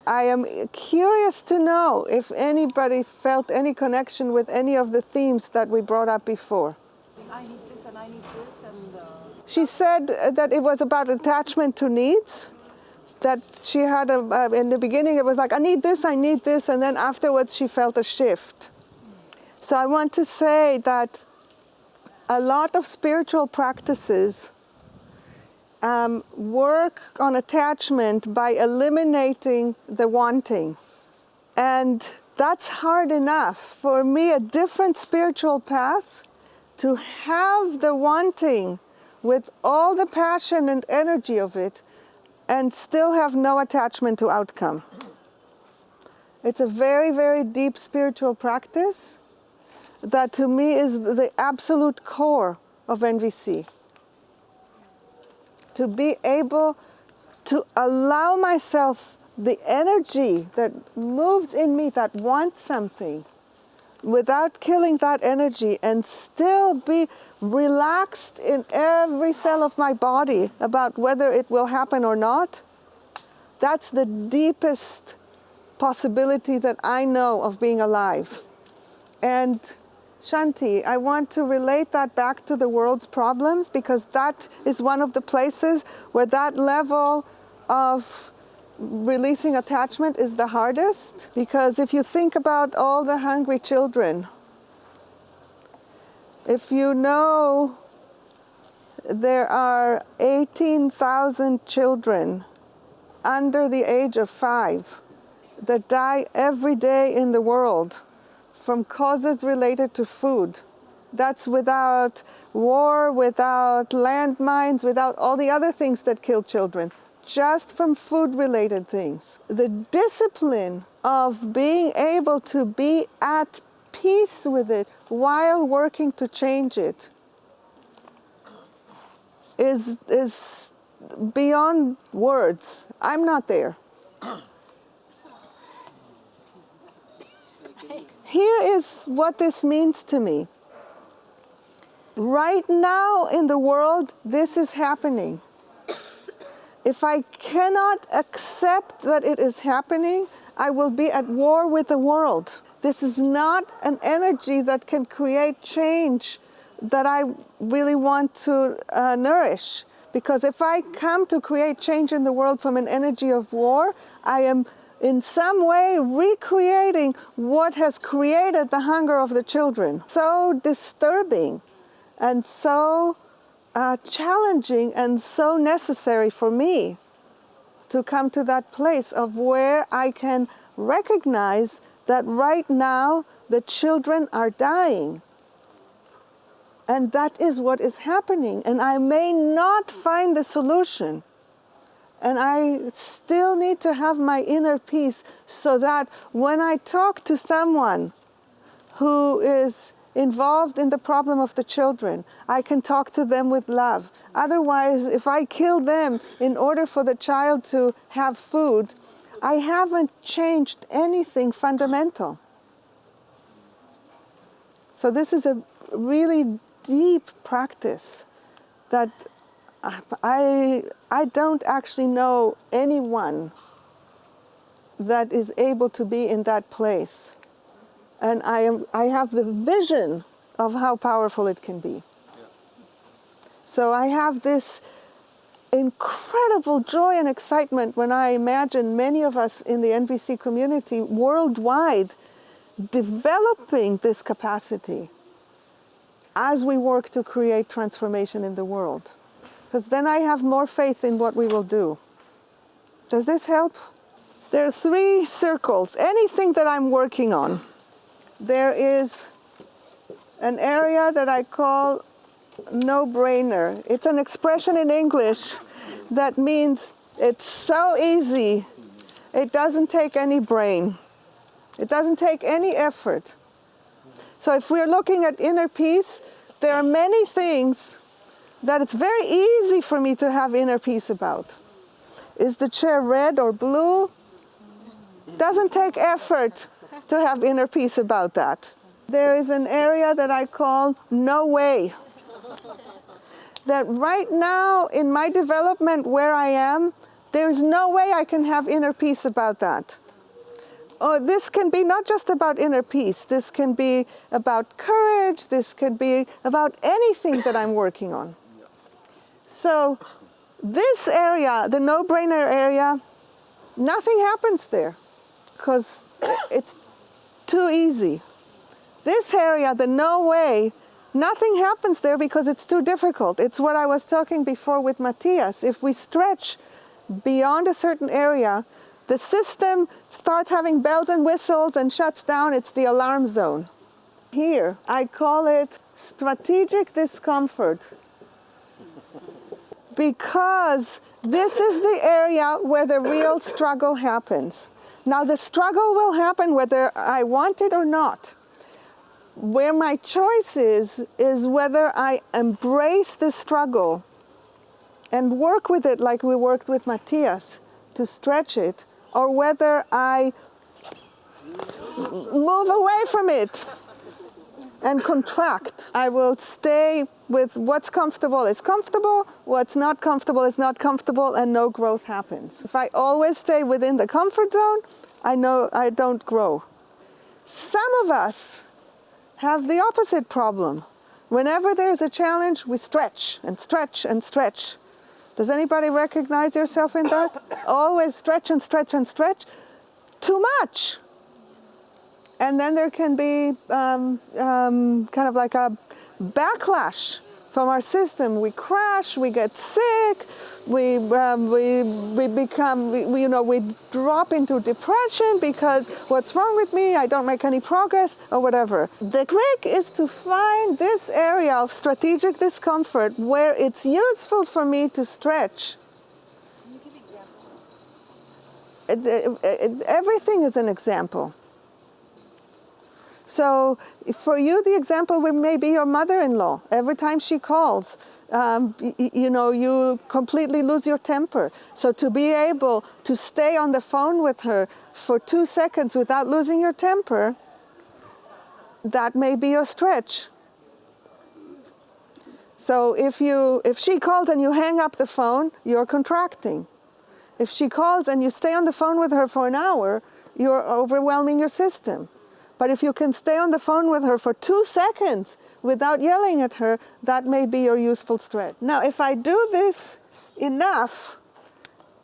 I am curious to know if anybody felt any connection with any of the themes that we brought up before. I need this and I need this and... She said that it was about attachment to needs, that she had, in the beginning it was like, I need this, and then afterwards she felt a shift. So I want to say that a lot of spiritual practices work on attachment by eliminating the wanting. And that's hard enough. For me, a different spiritual path, to have the wanting with all the passion and energy of it and still have no attachment to outcome. It's a very, very deep spiritual practice that to me is the absolute core of NVC. To be able to allow myself the energy that moves in me, that wants something, without killing that energy, and still be relaxed in every cell of my body about whether it will happen or not. That's the deepest possibility that I know of being alive. And Shanti, I want to relate that back to the world's problems, because that is one of the places where that level of releasing attachment is the hardest. Because if you think about all the hungry children, if you know there are 18,000 children under the age of 5 that die every day in the world from causes related to food. That's without war, without landmines, without all the other things that kill children, just from food-related things. The discipline of being able to be at peace with it while working to change it is beyond words. I'm not there. Here is what this means to me. Right now in the world, this is happening. If I cannot accept that it is happening, I will be at war with the world. This is not an energy that can create change that I really want to nourish. Because if I come to create change in the world from an energy of war, I am in some way recreating what has created the hunger of the children. So disturbing and so challenging and so necessary for me to come to that place of where I can recognize that right now the children are dying. And that is what is happening. And I may not find the solution. And I still need to have my inner peace so that when I talk to someone who is involved in the problem of the children, I can talk to them with love. Otherwise, if I kill them in order for the child to have food, I haven't changed anything fundamental. So this is a really deep practice that I don't actually know anyone that is able to be in that place. And I have the vision of how powerful it can be. Yeah. So I have this incredible joy and excitement when I imagine many of us in the NVC community worldwide developing this capacity as we work to create transformation in the world. Because then I have more faith in what we will do. Does this help? There are 3 circles. Anything that I'm working on, there is an area that I call no-brainer. It's an expression in English that means it's so easy, it doesn't take any brain. It doesn't take any effort. So if we're looking at inner peace, there are many things that it's very easy for me to have inner peace about. Is the chair red or blue? Doesn't take effort to have inner peace about that. There is an area that I call no way. That right now in my development where I am, There's no way I can have inner peace about that. Oh, this can be not just about inner peace. This can be about courage. This could be about anything that I'm working on. So this area, the no-brainer area, nothing happens there because it's too easy. This area, the no way, nothing happens there because it's too difficult. It's what I was talking before with Matthias. If we stretch beyond a certain area, the system starts having bells and whistles and shuts down. It's the alarm zone. Here, I call it strategic discomfort because this is the area where the real struggle happens. Now, the struggle will happen whether I want it or not. Where my choice is whether I embrace the struggle and work with it like we worked with Matthias to stretch it, or whether I move away from it and contract. I will stay with what's comfortable is comfortable, what's not comfortable is not comfortable, and no growth happens. If I always stay within the comfort zone, I know I don't grow. Some of us have the opposite problem. Whenever there's a challenge, we stretch and stretch and stretch. Does anybody recognize yourself in that? Always stretch and stretch and stretch. Too much. And then there can be kind of like a backlash from our system. We crash, we get sick, we drop into depression because what's wrong with me? I don't make any progress or whatever. The trick is to find this area of strategic discomfort where it's useful for me to stretch. Can you give examples? Everything is an example. So for you, the example may be your mother-in-law. Every time she calls, you completely lose your temper. So to be able to stay on the phone with her for 2 seconds without losing your temper, that may be your stretch. So if she calls and you hang up the phone, you're contracting. If she calls and you stay on the phone with her for an hour, you're overwhelming your system. But if you can stay on the phone with her for 2 seconds without yelling at her, that may be your useful stretch. Now, if I do this enough,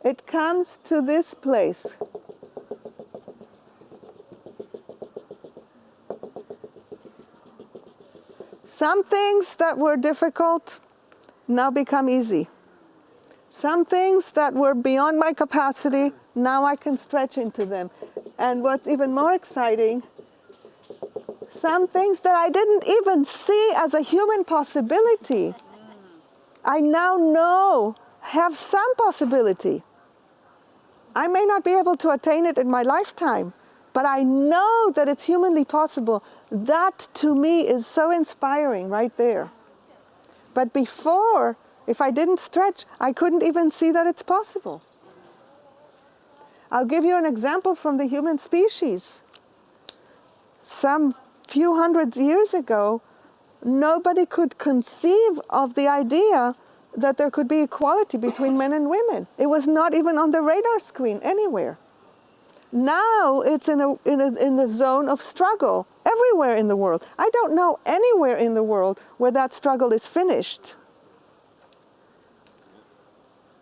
it comes to this place. Some things that were difficult now become easy. Some things that were beyond my capacity, now I can stretch into them. And what's even more exciting, some things that I didn't even see as a human possibility, I now know have some possibility. I may not be able to attain it in my lifetime, but I know that it's humanly possible. That to me is so inspiring right there. But before, if I didn't stretch, I couldn't even see that it's possible. I'll give you an example from the human species. Some few hundred years ago, nobody could conceive of the idea that there could be equality between men and women. It was not even on the radar screen anywhere. Now it's in the zone of struggle everywhere in the world. I don't know anywhere in the world where that struggle is finished.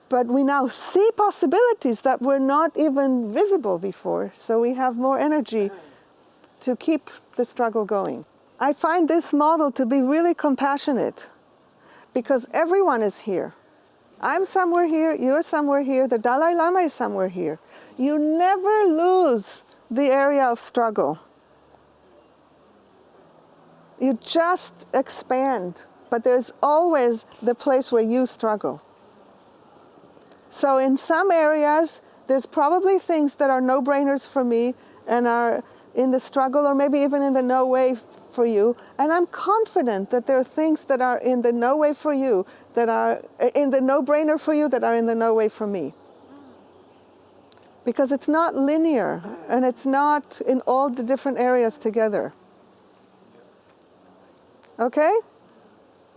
But we now see possibilities that were not even visible before, so we have more energy to keep the struggle going. I find this model to be really compassionate because everyone is here. I'm somewhere here, you're somewhere here, the Dalai Lama is somewhere here. You never lose the area of struggle. You just expand, but there's always the place where you struggle. So in some areas, there's probably things that are no-brainers for me and are in the struggle or maybe even in the no way for you. And I'm confident that there are things that are in the no way for you, that are in the no-brainer for you, that are in the no way for me. Because it's not linear and it's not in all the different areas together. Okay?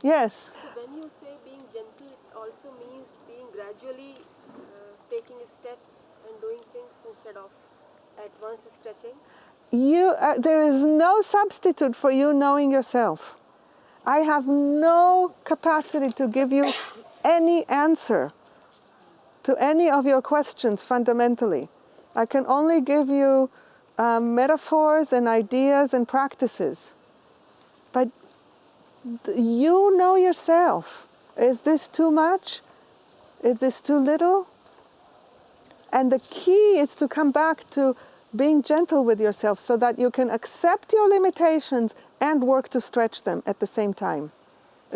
Yes? So when you say being gentle, it also means being gradually taking steps and doing things instead of at once stretching? There is no substitute for you knowing yourself. I have no capacity to give you any answer to any of your questions fundamentally. I can only give you metaphors and ideas and practices. But you know yourself. Is this too much? Is this too little? And the key is to come back to being gentle with yourself so that you can accept your limitations and work to stretch them at the same time.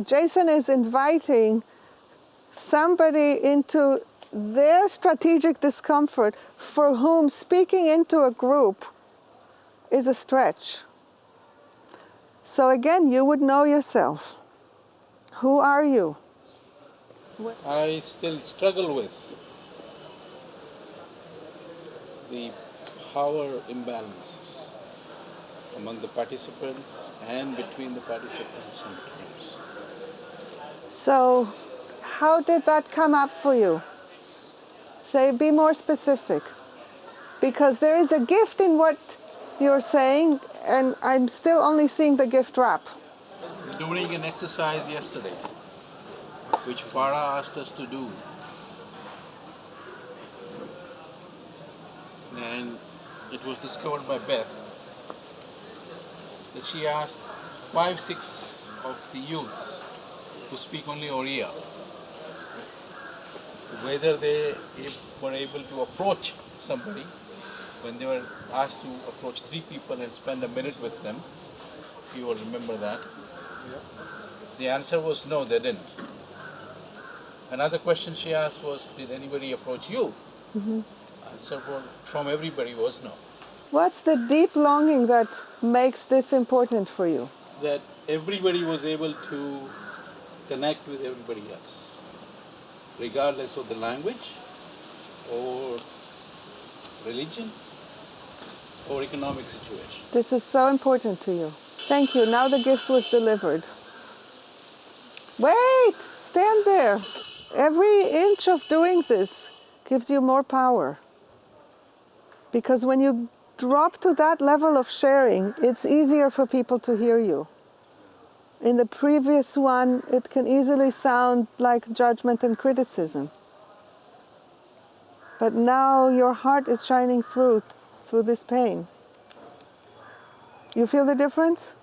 Jason is inviting somebody into their strategic discomfort for whom speaking into a group is a stretch. So again, you would know yourself. Who are you? I still struggle with the power imbalances among the participants and between the participants and teams. So how did that come up for you? Say, be more specific. Because there is a gift in what you're saying, and I'm still only seeing the gift wrap. During an exercise yesterday, which Farah asked us to do, and it was discovered by Beth, that she asked 5-6 of the youths to speak only Oriya, whether they were able to approach somebody when they were asked to approach 3 people and spend a minute with them. If you will remember that. The answer was no, they didn't. Another question she asked was, did anybody approach you? Answer from everybody was no. What's the deep longing that makes this important for you? That everybody was able to connect with everybody else, regardless of the language or religion or economic situation. This is so important to you. Thank you. Now the gift was delivered. Wait! Stand there. Every inch of doing this gives you more power. Because when you drop to that level of sharing, it's easier for people to hear you. In the previous one, it can easily sound like judgment and criticism. But now your heart is shining through this pain. You feel the difference?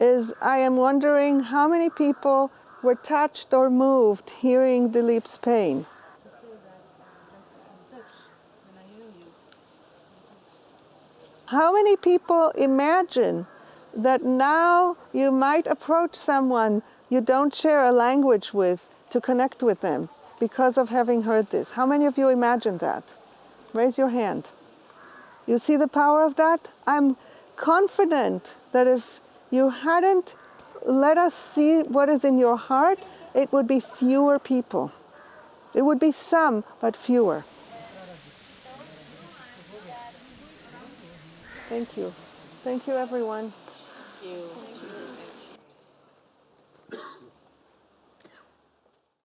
I am wondering how many people were touched or moved hearing Dilip's pain. To say that I'm touched when I hear you. How many people imagine that now you might approach someone you don't share a language with to connect with them because of having heard this? How many of you imagine that? Raise your hand. You see the power of that? I'm confident that if you hadn't let us see what is in your heart, it would be fewer people. It would be some, but fewer. Thank you. Thank you, everyone. Thank you.